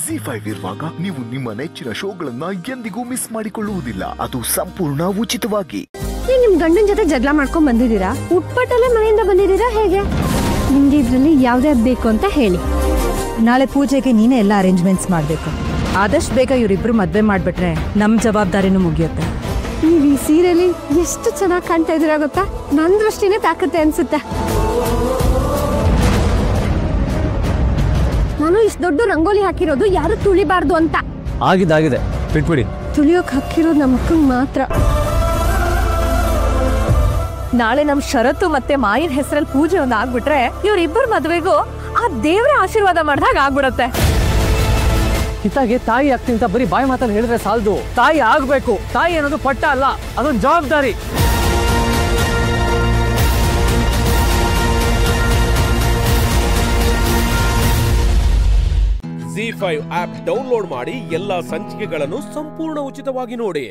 ZEE5 ಇರುವಾಗ ನೀವು ನಿಮ್ಮ ನೆಚ್ಚಿನ ಶೋಗಳನ್ನ ಎಂದಿಗೂ ಮಿಸ್ ಮಾಡಿಕೊಳ್ಳುವುದಿಲ್ಲ. ಅದು ಸಂಪೂರ್ಣ ಉಚಿತವಾಗಿ. ನಿಮ್ ಗಂಡನ ಜೊತೆ ಜಗಳ ಮಾಡ್ಕೊಂಡ್ ಬಂದಿದ್ದೀರಾ? ಉಟ್ಪಟ್ಟಲ್ಲೇ ಮನೆಯಿಂದ ಬಂದಿದ್ದೀರಾ ಹೇಗೆ? ನಿಮ್ಗೆ ಇದ್ರಲ್ಲಿ ಯಾವ್ದೇ ಬೇಕು ಅಂತ ಹೇಳಿ. ನಾಳೆ ಪೂಜೆಗೆ ನೀನೇ ಎಲ್ಲ ಅರೇಂಜ್ಮೆಂಟ್ಸ್ ಮಾಡ್ಬೇಕು. ಆದಷ್ಟು ಬೇಗ ಇವರಿಬ್ರು ಮದ್ವೆ ಮಾಡ್ಬಿಟ್ರೆ ನಮ್ ಜವಾಬ್ದಾರಿನೂ ಮುಗಿಯುತ್ತೆ. ನೀವು ಈ ಸೀರೆಲಿ ಎಷ್ಟು ಚೆನ್ನಾಗಿ ಕಾಣ್ತಾ ಇದೀರಾ ಗೊತ್ತಾ? ನನ್ ದೃಷ್ಟಿನೇ ತಾಕತ್ತೆ ಅನ್ಸುತ್ತೆ. ನಾನು ಇಷ್ಟು ದೊಡ್ಡ ರಂಗೋಲಿ ಹಾಕಿರೋದು ಯಾರು ತುಳಿಬಾರ್ದು ಅಂತ. ಆಗಿದೆ ಬಿಟ್ಬಿಡಿ. ತುಳಿಯೋಕ್ ಹಾಕಿರೋದು ನಮ್ಮ ಅಕ್ಕಂಗ್ ಮಾತ್ರ. ನಾಳೆ ನಮ್ ಶರತ್ತು ಮತ್ತೆ ಮಾಯಿನ ಹೆಸರಲ್ಲಿ ಪೂಜೆ ಒಂದ್ ಆಗ್ಬಿಟ್ರೆ ಇವ್ರಿಬ್ಬರ ಮದ್ವೆಗೂ ಆ ದೇವ್ರ ಆಶೀರ್ವಾದ ಮಾಡ್ದಾಗ ಆಗ್ಬಿಡತ್ತೆ. ಕಿತ್ತಾಗೆ ತಾಯಿ ಆಗ್ತೀನಿ ಅಂತ ಬರೀ ಬಾಯಿ ಮಾತಲ್ಲಿ ಹೇಳಿದ್ರೆ ಸಾಲದು. ತಾಯಿ ಆಗ್ಬೇಕು. ತಾಯಿ ಅನ್ನೋದು ಪಟ್ಟ ಅಲ್ಲ, ಅದೊಂದು ಜವಾಬ್ದಾರಿ. ZEE5 ಆಪ್ ಡೌನ್ಲೋಡ್ ಮಾಡಿ ಎಲ್ಲಾ ಸಂಚಿಕೆಗಳನ್ನು ಸಂಪೂರ್ಣ ಉಚಿತವಾಗಿ ನೋಡಿ.